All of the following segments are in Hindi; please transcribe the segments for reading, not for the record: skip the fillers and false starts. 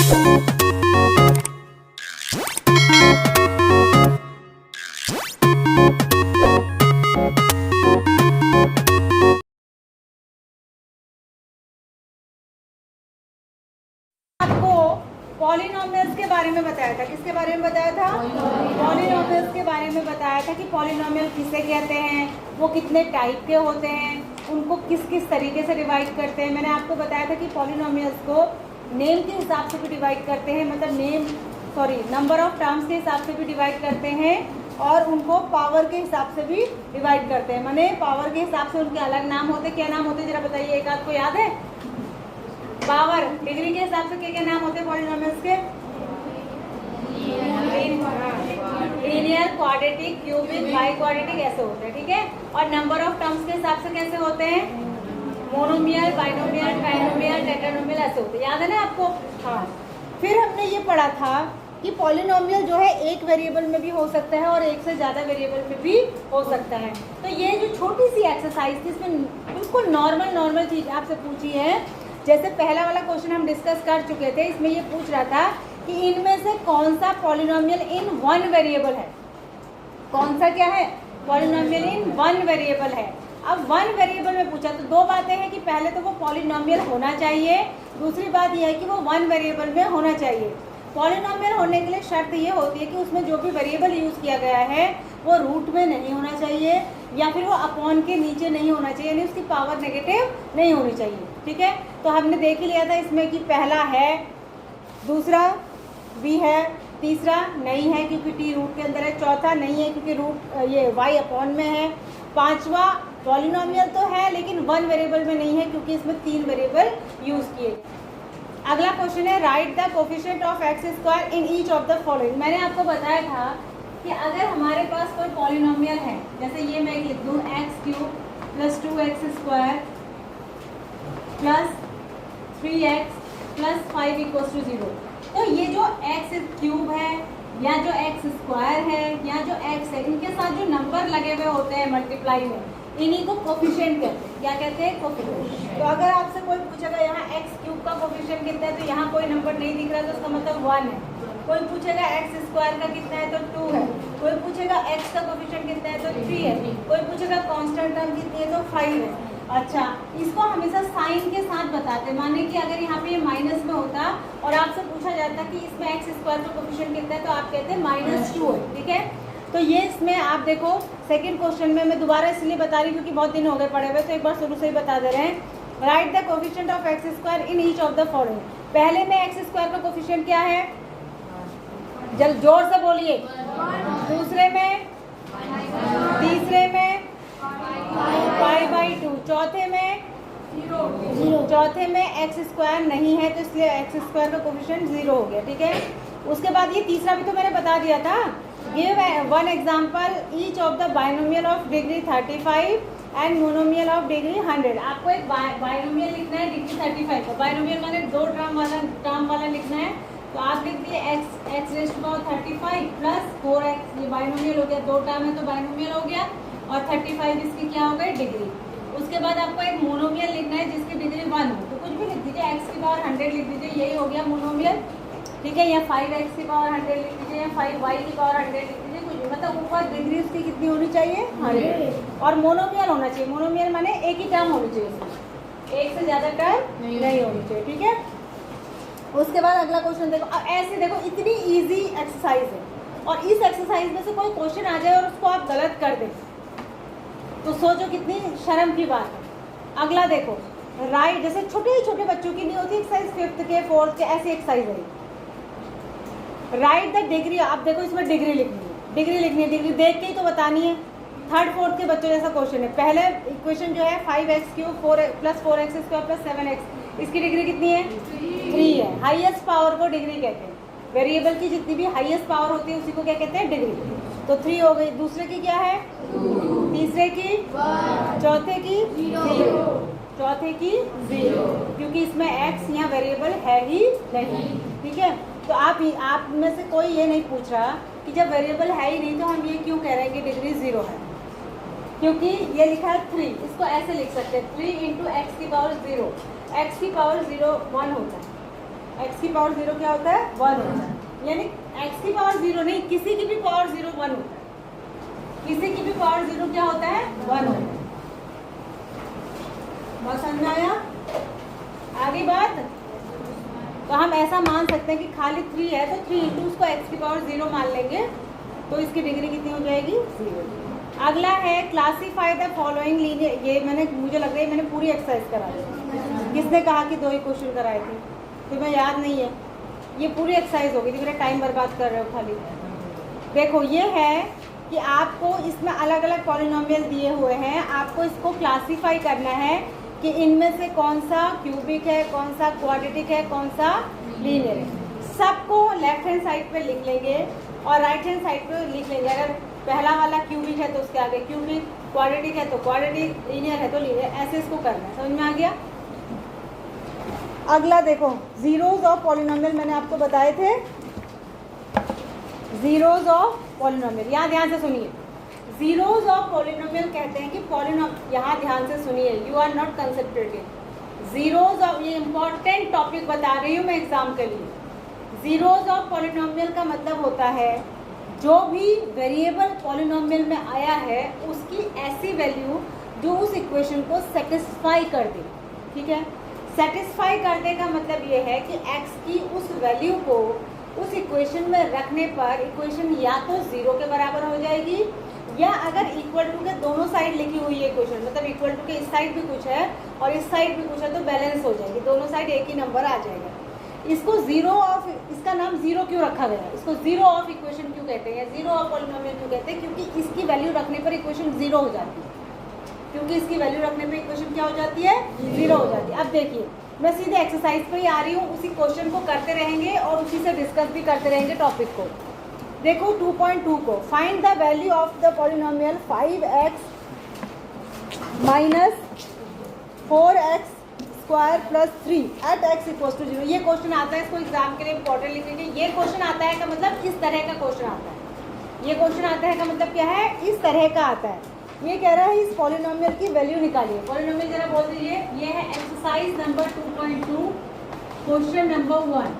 पॉलिनोमियल्स के बारे में बताया था। किसके बारे में बताया था? पॉलिनोमियल्स के बारे में बताया था कि पॉलिनोमियल किसे कहते हैं, वो कितने टाइप के होते हैं, उनको किस किस तरीके से डिवाइड करते हैं। मैंने आपको बताया था कि पॉलिनोमियल्स को नेम के हिसाब से भी डिवाइड करते हैं, मतलब नंबर ऑफ टर्म्स के हिसाब से भी डिवाइड करते हैं, और उनको पावर के हिसाब से भी डिवाइड करते हैं। माने पावर के हिसाब से उनके अलग नाम होते। क्या नाम होते जरा बताइए, एक आध को याद है? पावर। डिग्री के हिसाब से क्या नाम होते हैं पॉलिनोमियल्स के? Linear, quadratic, cubic, by quadratic ऐसे होते हैं, ठीक है। और नंबर ऑफ टर्म्स के हिसाब से कैसे होते हैं? मोनोमियल, बाइनोमियल, ट्राइनोमियल, टेट्रानोमियल ऐसे होते हैं। याद है ना आपको? हाँ। फिर हमने ये पढ़ा था कि पॉलिनोमियल जो है एक वेरिएबल में भी हो सकता है और एक से ज़्यादा वेरिएबल में भी हो सकता है। तो ये जो छोटी सी एक्सरसाइज थी, इसमें बिल्कुल नॉर्मल चीज़ आपसे पूछी है। जैसे पहला वाला क्वेश्चन हम डिस्कस कर चुके थे, इसमें ये पूछ रहा था कि इनमें से कौन सा पॉलिनोमियल इन वन वेरिएबल है। कौन सा क्या है? पॉलिनोमियल इन वन वेरिएबल है। अब वन वेरिएबल में पूछा तो दो बातें हैं कि पहले तो वो पॉलिनोमियल होना चाहिए, दूसरी बात यह है कि वो वन वेरिएबल में होना चाहिए। पॉलिनोमियल होने के लिए शर्त ये होती है कि उसमें जो भी वेरिएबल यूज़ किया गया है वो रूट में नहीं होना चाहिए, या फिर वो अपॉन के नीचे नहीं होना चाहिए, यानी उसकी पावर नेगेटिव नहीं होनी चाहिए, ठीक है। तो हमने देख ही लिया था इसमें कि पहला है, दूसरा भी है, तीसरा नहीं है क्योंकि टी रूट के अंदर है, चौथा नहीं है क्योंकि रूट ये वाई अपॉन में है, पांचवा पॉलिनोमियल तो है लेकिन वन वेरिएबल में नहीं है क्योंकि इसमें तीन वेरिएबल यूज़ किए। अगला क्वेश्चन है right the coefficient of x square in each of the following. मैंने आपको बताया था कि अगर हमारे पास कोई पॉलिनोमियल है, जैसे ये मैं लिख दूँ x cube plus 2x square plus 3x plus 5 equals to 0, तो ये जो एक्स क्यूब है या जो एक्स स्क्वायर है या जो एक्स है, इनके साथ जो नंबर लगे हुए होते हैं मल्टीप्लाई में, इन्हीं को कोफिशिएंट कहते हैं। क्या कहते हैं? कोफिशिएंट। तो अगर आपसे कोई पूछेगा यहाँ एक्स क्यूब का कोफिशिएंट कितना है, तो यहाँ कोई नंबर नहीं दिख रहा तो उसका मतलब 1 है। कोई पूछेगा एक्स स्क्वायर का कितना है तो 2 है। कोई पूछेगा एक्स का कोफिशिएंट कितना है तो 3 है। कोई पूछेगा कांस्टेंट टर्म कितनी है तो 5 है। अच्छा, इसको हमेशा साइन के साथ बताते हैं। माने कि अगर यहाँ पे ये माइनस में होता और आपसे पूछा जाता कि इसमें एक्स स्क्वायर का कोफिशिएंट कितना है, तो आप कहते हैं -2 है, ठीक है। तो ये इसमें आप देखो सेकंड क्वेश्चन में, मैं दोबारा इसलिए बता रही हूँ क्योंकि बहुत दिन हो गए पढ़े हुए, तो एक बार शुरू से ही बता दे रहे हैं। Right the coefficient of x square in each of the following. पहले में एक्स स्क्वायर का कोफिशिएंट क्या है? जल्द जोर से बोलिए। दूसरे में, तीसरे में 5/2, चौथे में 0, चौथे में एक्स स्क्वायर नहीं है तो इसलिए एक्स स्क्वायर का कोफिशिएंट 0 हो गया, ठीक है। उसके बाद ये तीसरा भी तो मैंने बता दिया था, give one example each of the binomial of degree 35 and monomial of degree 100। आपको एक बाइनोमियल लिखना है डिग्री 35 का। बाइनोमियल माने दो टर्म वाला लिखना है, तो आप लिख दिए x raise to power 35 plus 4x, ये बाइनोमियल हो गया, दो टर्म है तो बाइनोमियल हो गया, और 35 इसकी क्या हो गई? डिग्री। उसके बाद आपको एक मोनोमियल लिखना है जिसकी डिग्री 1 हो, तो कुछ भी लिख दीजिए, एक्स की पावर 100 लिख दीजिए, यही हो गया मोनोमियल, ठीक है। या 5x की पावर 100 लिख दीजिए, या 5y की पावर 100 लिख दीजिए, कुछ भी, मतलब ऊपर डिग्री उसकी कितनी होनी चाहिए? 100। और मोनोमियल होना चाहिए। मोनोमियल माने एक ही टर्म होनी चाहिए उसमें, एक से ज़्यादा टर्म नहीं होनी चाहिए, ठीक है। उसके बाद अगला क्वेश्चन देखो। अब ऐसे देखो, इतनी इजी एक्सरसाइज है और इस एक्सरसाइज में से कोई क्वेश्चन आ जाए और उसको आप गलत कर दें तो सोचो कितनी शर्म की बात है। अगला देखो, राइट, जैसे छोटे छोटे बच्चों की नहीं होती एक्सरसाइज, 5th के 4th के, ऐसी एक्सरसाइज है। Right the degree. आप देखो इसमें डिग्री लिखनी है, डिग्री लिखनी है, डिग्री देख के ही तो बतानी है। 3rd 4th के बच्चों जैसा क्वेश्चन है। पहले इक्वेशन जो है 5x cube plus 4x square plus 7x, इसकी डिग्री कितनी है? 3 है। हाईएस्ट पावर को डिग्री कहते हैं। वेरिएबल की जितनी भी हाईएस्ट पावर होती है उसी को क्या कहते हैं? डिग्री। तो 3 हो गई। दूसरे की क्या है? 2, तीसरे की 1, चौथे की 0, चौथे की 0, क्योंकि इसमें x यहाँ वेरिएबल है ही नहीं, ठीक है। तो आप में से कोई ये नहीं पूछ रहा कि जब वेरिएबल है ही नहीं तो हम ये क्यों कह रहे हैं कि डिग्री 0 है, क्योंकि ये लिखा है 3, इसको ऐसे लिख सकते हैं 3 × x की पावर 0, x की पावर 0 1 होता है, x की पावर 0 क्या होता है? 1 होता है। यानी x की पावर 0 नहीं, किसी की भी पावर 0 1 होता है। किसी की भी पावर 0 क्या होता है? 1 होता है। बात समझ में आया? आगे बात, तो हम ऐसा मान सकते हैं कि खाली 3 है तो 3 इंटू उसको x की पावर 0 मान लेंगे, तो इसकी डिग्री कितनी हो जाएगी? 0। अगला है क्लासीफाई द फॉलोइंग लीनियर। ये मुझे लग रहा है मैंने पूरी एक्सरसाइज करा दी। किसने कहा कि 2 ही क्वेश्चन कराए थे? तुम्हें याद नहीं है? ये पूरी एक्सरसाइज होगी थी, मेरा टाइम बर्बाद कर रहे हो खाली। देखो ये है कि आपको इसमें अलग अलग पॉलिनोमियल दिए हुए हैं, आपको इसको क्लासीफाई करना है कि इनमें से कौन सा क्यूबिक है, कौन सा क्वाड्रेटिक है, कौन सा लीनियर है। सबको लेफ्ट हैंड साइड पे लिख लेंगे और राइट हैंड साइड पे लिख लेंगे। अगर पहला वाला क्यूबिक है तो उसके आगे क्यूबिक, क्वाड्रेटिक है तो क्वाड्रेटिक, लीनियर है तो लीनियर, ऐसे इसको करना है। समझ में आ गया? अगला देखो, जीरोज ऑफ पॉलिनोमियल मैंने आपको बताए थे। जीरोज ऑफ पॉलिनोमियल, यहाँ ध्यान से सुनिए। जीरोज ऑफ पॉलिनोमियल कहते हैं कि पॉलिनोमियल, यहाँ ध्यान से सुनिए, you are not concentrated. Zeros of, ये इंपॉर्टेंट टॉपिक बता रही हूँ मैं एग्जाम के लिए। जीरोज ऑफ पॉलिनोमियल का मतलब होता है जो भी वेरिएबल पॉलिनोमियल में आया है उसकी ऐसी वैल्यू जो उस इक्वेशन को सेटिस्फाई कर दे। ठीक है, सेटिस्फाई करने का मतलब ये है कि x की उस वैल्यू को उस इक्वेशन में रखने पर इक्वेशन या तो 0 के बराबर हो जाएगी, या अगर इक्वल टू के दोनों साइड लिखी हुई है इक्वेशन, मतलब इक्वल टू के इस साइड भी कुछ है और इस साइड भी कुछ है तो बैलेंस हो जाएगी, दोनों साइड एक ही नंबर आ जाएगा। इसको जीरो ऑफ, इसका नाम जीरो क्यों रखा गया? इसको जीरो ऑफ इक्वेशन क्यों कहते हैं, जीरो ऑफ पॉलिनोमियल क्यों कहते हैं? क्योंकि इसकी वैल्यू रखने पर इक्वेशन 0 हो जाती है। क्योंकि इसकी वैल्यू रखने पे इक्वेशन क्या हो जाती है? 0 हो जाती है। अब देखिए, मैं सीधे एक्सरसाइज पे ही आ रही हूँ, उसी क्वेश्चन को करते रहेंगे और उसी से डिस्कस भी करते रहेंगे टॉपिक को। देखो 2.2 को, find the value of the polynomial 5x minus 4x square plus 3 at x equal to 0। ये क्वेश्चन आता है, इसको एग्जाम के लिए इंपॉर्टेंट लिखेंगे। ये क्वेश्चन आता है का मतलब इस तरह का क्वेश्चन आता है। ये क्वेश्चन आता है का मतलब क्या है? इस तरह का आता है। ये कह रहा है इस पॉलिनोमियल की वैल्यू निकालिए। पॉलिनोमियल जरा बोल दीजिए। ये है exercise number 2.2 question number 1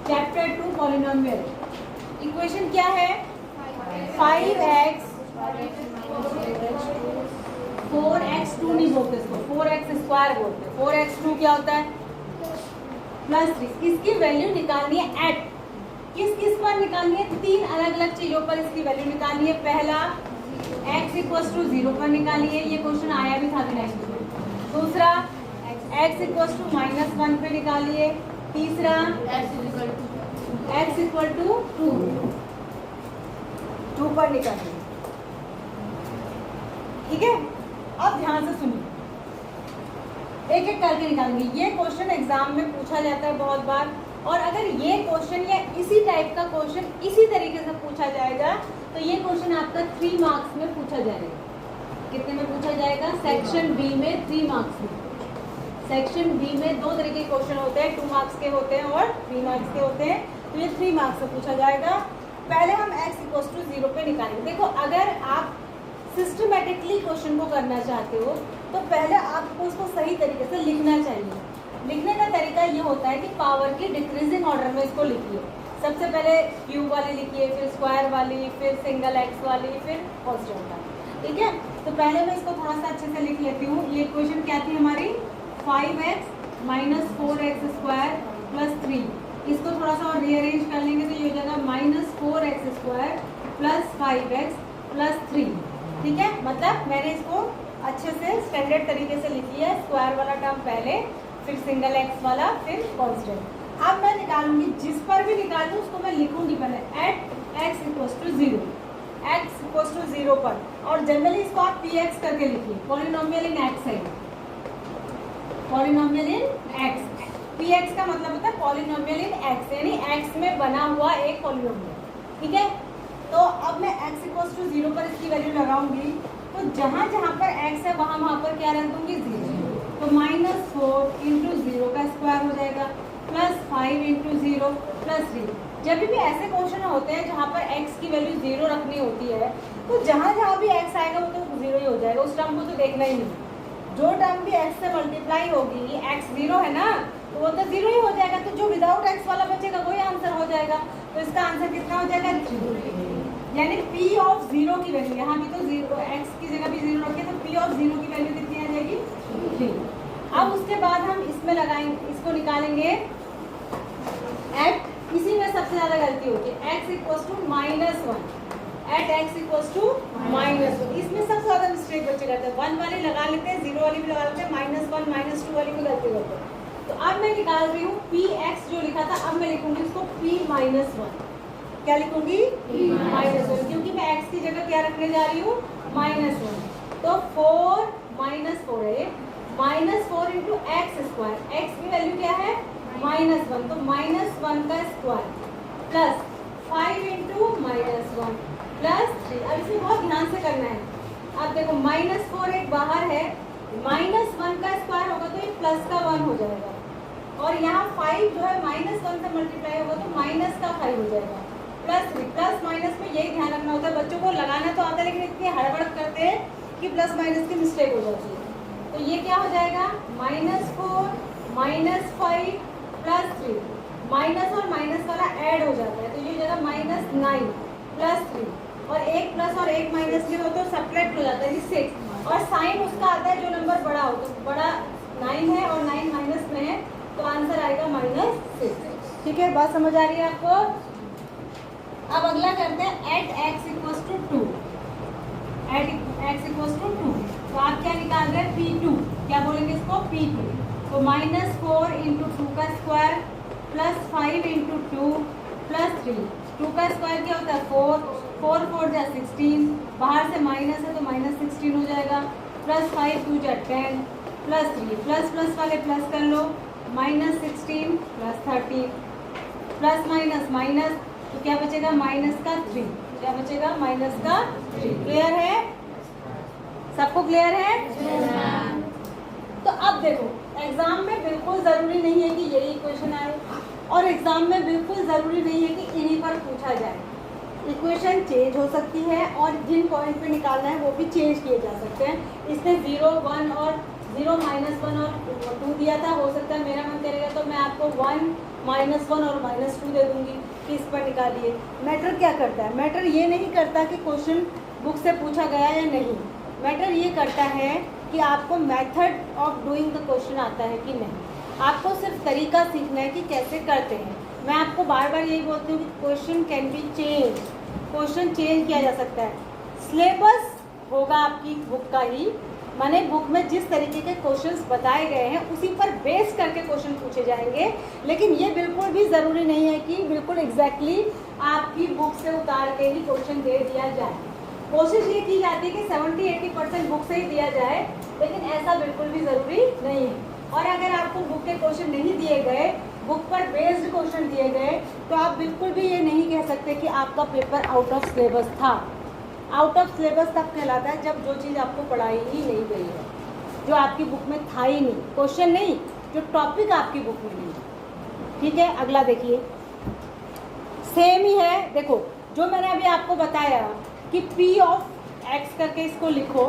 chapter 2 polynomial. Equation क्या है? 5x 4x2 नहीं बोलते इसको, 4x स्क्वायर बोलते हैं। 4x2 क्या होता है? प्लस 3। इसकी वैल्यू निकालनी है एट, किस किस पर निकालनी है? 3 अलग अलग चीजों पर इसकी वैल्यू निकालनी है। पहला x इक्वल टू 0 पर निकालिए, ये क्वेश्चन आया भी था नेक्स्ट में। दूसरा x इक्वल टू -1 पे निकालिए। तीसरा x इक्वल टू 2 पर निकालिए। ठीक है, अब ध्यान से सुनिए, एक एक करके निकालेंगे। ये क्वेश्चन एग्जाम में पूछा जाता है बहुत बार, और अगर ये क्वेश्चन या इसी टाइप का क्वेश्चन इसी तरीके से पूछा जाएगा तो ये क्वेश्चन आपका 3 मार्क्स में पूछा जाएगा। कितने में पूछा जाएगा? सेक्शन बी में 3 मार्क्स में। सेक्शन बी में 2 तरह के क्वेश्चन होते हैं, 2 मार्क्स के होते हैं और 3 मार्क्स के होते हैं। तो ये 3 मार्क्स से पूछा जाएगा। पहले हम x इक्वल टू 0 पे निकालेंगे। देखो, अगर आप सिस्टमेटिकली क्वेश्चन को करना चाहते हो तो पहले आपको उसको सही तरीके से लिखना चाहिए। लिखने का तरीका ये होता है कि पावर की डिक्रीजिंग ऑर्डर में इसको लिखिए। सबसे पहले क्यूब वाली लिखिए, फिर स्क्वायर वाली, फिर सिंगल एक्स वाली, फिर कांस्टेंट वाली। ठीक है, तो पहले मैं इसको थोड़ा सा अच्छे से लिख लेती हूँ। ये इक्वेशन क्या थी हमारी? 5x minus 4x square plus 3। इसको थोड़ा सा और रीअरेंज कर लेंगे तो ये हो जाएगा -4x square plus 5x plus 3। ठीक है, मतलब मैंने इसको अच्छे से स्टैंडर्ड तरीके से लिख लिया। स्क्वायर वाला टर्म पहले, फिर सिंगल एक्स वाला, फिर कांस्टेंट। अब मैं निकालूंगी, जिस पर भी निकालूँ उसको मैं लिखूंगी पहले at x equal to 0, x equal to 0 पर। और जनरली इसको आप px करके लिखिए। पॉलिनोमियल इन x है, पॉलिनोमियल इन x। px का मतलब होता है पॉलिनोमियल इन x, यानी x में बना हुआ एक पॉलिनोमियल। ठीक है, तो अब मैं x इक्वल टू 0 पर इसकी वैल्यू लगाऊंगी, तो जहाँ जहाँ पर x है वहाँ पर क्या रख दूंगी? 0। तो -4 इंटू 0 का स्क्वायर हो जाएगा प्लस 5 इंटू 0 प्लस 3। जब भी ऐसे क्वेश्चन होते हैं जहाँ पर x की वैल्यू 0 रखनी होती है तो जहाँ जहाँ भी x आएगा वो तो 0 ही हो जाएगा, उस टर्म को तो देखना ही नहीं। जो टर्म भी x से मल्टीप्लाई होगी, x 0 है ना, तो वो तो 0 ही हो जाएगा, तो जो विदाउट x वाला बचेगा वही आंसर हो जाएगा। तो इसका आंसर कितना हो जाएगा 3, यानी p ऑफ 0 की वैल्यू, यहाँ भी तो 0 x की जगह भी 0 रखिए, तो p ऑफ 0 की वैल्यू कितनी आ जाएगी 3। अब उसके बाद हम इसमें लगाएंगे, इसको निकालेंगे एट, इसी में सबसे ज्यादा गलती होती है, x equals to -1, at x equals to -1, इसमें सबसे ज्यादा मिस्टेक बच्चे करते हैं, 1 वाली लगा लेते हैं, 0 वाली भी लगा लेते हैं, -1 -2 वाली भी गलती करते हैं। तो अब मैं निकाल रही हूँ px जो लिखा था, अब मैं लिखूंगी इसको p-1, क्या लिखूंगी -1, क्योंकि मैं x की जगह क्या रखने जा रही हूँ -1, तो 4 -4 है, -4 इंटू एक्स स्क्वायर, x की वैल्यू क्या है -1, तो -1 का स्क्वायर प्लस 5 इंटू -1 प्लस 3। अब इसमें बहुत ध्यान से करना है। अब देखो -4 एक बाहर है, -1 का स्क्वायर होगा तो ये प्लस का 1 हो जाएगा, और यहाँ 5 जो है -1 से मल्टीप्लाई होगा तो माइनस का 5 हो जाएगा, प्लस 3। प्लस माइनस में यही ध्यान रखना होता है, बच्चों को लगाना तो आता है लेकिन इतनी हड़बड़ करते हैं कि प्लस माइनस की मिस्टेक हो जाती है। तो ये क्या हो जाएगा -4 -5 प्लस 3, माइनस और माइनस वाला ऐड हो जाता है, तो ये जगह -9 प्लस 3, और एक प्लस और एक माइनस में हो तो सब्ट्रैक्ट हो जाता है 6, और साइन उसका आता है जो नंबर बड़ा हो, तो बड़ा 9 है और 9 माइनस में है, तो आंसर आएगा -6। ठीक है, बात समझ आ रही है आपको? अब अगला करते हैं at x equals to 2, at x equals to 2, तो आप क्या निकाल रहे हैं p2, क्या बोलेंगे इसको p2, तो -4 इंटू 2 का स्क्वायर प्लस 5 इंटू 2 प्लस 3, 2 का स्क्वायर क्या होता है 4, 4 4 जा 16, बाहर से माइनस है तो -16 हो जाएगा, प्लस 5 2 जा 10 प्लस 3, प्लस प्लस वाले प्लस कर लो, -16 प्लस 13 प्लस माइनस माइनस, तो क्या बचेगा माइनस का 3, क्या बचेगा माइनस का 3। क्लियर है? सबको क्लियर है? तो अब देखो, एग्जाम में बिल्कुल ज़रूरी नहीं है कि यही क्वेश्चन आए, और एग्जाम में बिल्कुल ज़रूरी नहीं है कि इन्हीं पर पूछा जाए। इक्वेशन चेंज हो सकती है और जिन पॉइंट पे निकालना है वो भी चेंज किए जा सकते हैं। इसने 0 1 और 0 -1 और 2 दिया था, हो सकता है मेरा मन करेगा तो मैं आपको 1 -1 और -2 दे दूंगी कि इस पर निकालिए। मैटर क्या करता है? मैटर ये नहीं करता कि क्वेश्चन बुक से पूछा गया या नहीं, मैटर ये करता है कि आपको method of doing the question आता है कि नहीं। आपको सिर्फ तरीका सीखना है कि कैसे करते हैं। मैं आपको बार बार यही बोलती हूँ कि question can be change, question change किया जा सकता है। सिलेबस होगा आपकी बुक का ही, माने बुक में जिस तरीके के क्वेश्चंस बताए गए हैं उसी पर बेस करके क्वेश्चन पूछे जाएंगे, लेकिन ये बिल्कुल भी ज़रूरी नहीं है कि बिल्कुल एग्जैक्टली आपकी बुक से उतार के ही क्वेश्चन दे दिया जाए। कोशिश ये की जाती है कि 70-80% बुक से ही दिया जाए, लेकिन ऐसा बिल्कुल भी ज़रूरी नहीं है। और अगर आपको बुक के क्वेश्चन नहीं दिए गए, बुक पर बेस्ड क्वेश्चन दिए गए, तो आप बिल्कुल भी ये नहीं कह सकते कि आपका पेपर आउट ऑफ सिलेबस था। आउट ऑफ सिलेबस तब कहलाता है जब जो चीज़ आपको पढ़ाई ही नहीं गई है, जो आपकी बुक में था ही नहीं, क्वेश्चन नहीं, जो टॉपिक आपकी बुक में नहीं। ठीक है, अगला देखिए, सेम ही है। देखो जो मैंने अभी आपको बताया कि p ऑफ x करके इसको लिखो,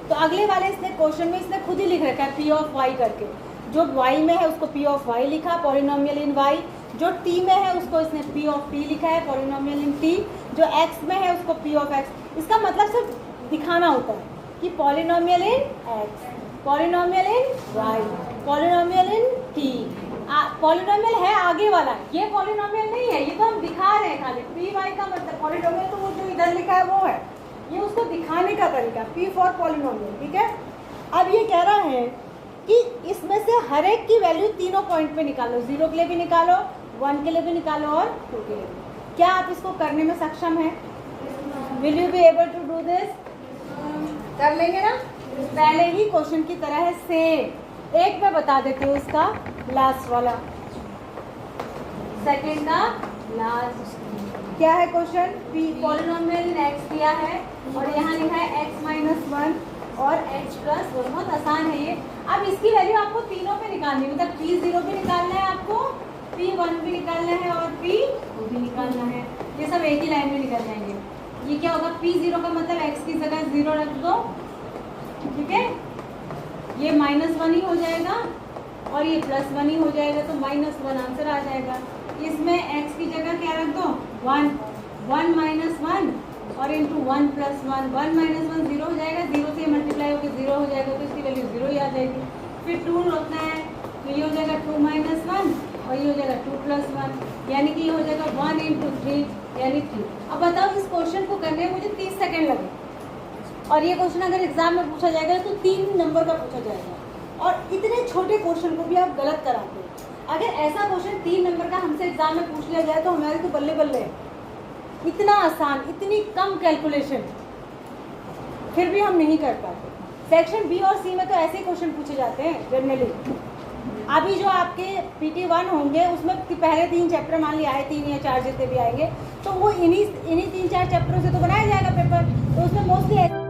तो अगले वाले इसने क्वेश्चन में इसने खुद ही लिख रखा है p ऑफ y करके। जो y में है उसको p ऑफ y लिखा, पॉलिनोमियल इन y। जो t में है उसको इसने p ऑफ t लिखा है, पॉलिनोमियल इन t। जो x में है उसको p ऑफ x। इसका मतलब सिर्फ दिखाना होता है कि polynomial in x, polynomial in y, polynomial in t। Polynomial है आगे वाला, ये पॉलिनोमियल नहीं है, ये तो हम दिखा रहे हैं खाली। पी वाई का मतलब पॉलिनोमियल तो वो जो इधर लिखा है वो है, ये उसको दिखाने का तरीका, पी फॉर पॉलिनोमियल। ठीक है, अब ये कह रहा है कि इसमें से हर एक की वैल्यू तीनों पॉइंट पे निकालो, 0 के लिए भी निकालो, 1 के लिए भी निकालो और 2 के लिए भी। क्या आप इसको करने में सक्षम हैं? Will you be able to do this? कर लेंगे ना? पहले ही क्वेश्चन की तरह है सेम। एक मैं बता देती हूँ उसका लास्ट वाला, सेकंड का लास्ट। क्या है क्वेश्चन? पॉलिनोमियल इन x दिया है और यहाँ लिखा है x - 1 और h + 1। बहुत आसान है ये। अब इसकी वैल्यू आपको तीनों पे निकालनी है, मतलब p0 भी निकालना है आपको, p1 भी निकालना है और p2 भी निकालना है। ये सब एक ही लाइन में निकल जाएंगे। ये क्या होगा? p0 का मतलब x की जगह 0 रख दो, ठीक है, ये -1 ही हो जाएगा और ये +1 ही हो जाएगा, तो -1 आंसर आ जाएगा। इसमें x की जगह क्या रख दो 1, 1 - 1 और इंटू 1 + 1, 1 - 1 0 हो जाएगा, 0 से मल्टीप्लाई होकर 0 हो जाएगा, तो इसकी वैल्यू 0 ही आ जाएगी। फिर 2 होता है, तो ये हो जाएगा 2 - 1 और ये हो जाएगा 2 + 1, यानी कि ये हो जाएगा 1 × 3 यानी 3। अब बताओ इस क्वेश्चन को करने में मुझे 30 सेकेंड लगे, और ये क्वेश्चन अगर एग्जाम में पूछा जाएगा तो 3 नंबर का पूछा जाएगा, और इतने छोटे क्वेश्चन को भी आप गलत कराते हो। अगर ऐसा क्वेश्चन 3 नंबर का हमसे एग्जाम में पूछ लिया जाए तो हमारे तो बल्ले बल्ले, इतना आसान, इतनी कम कैलकुलेशन, फिर भी हम नहीं कर पाते। सेक्शन बी और सी में तो ऐसे क्वेश्चन पूछे जाते हैं जनरली। अभी जो आपके PT1 होंगे उसमें पहले 3 चैप्टर मान लिया है, 3 या 4 जितने भी आएंगे, तो वो इन्हीं 3-4 चैप्टरों से तो बनाया जाएगा पेपर, तो उसमें मोस्टली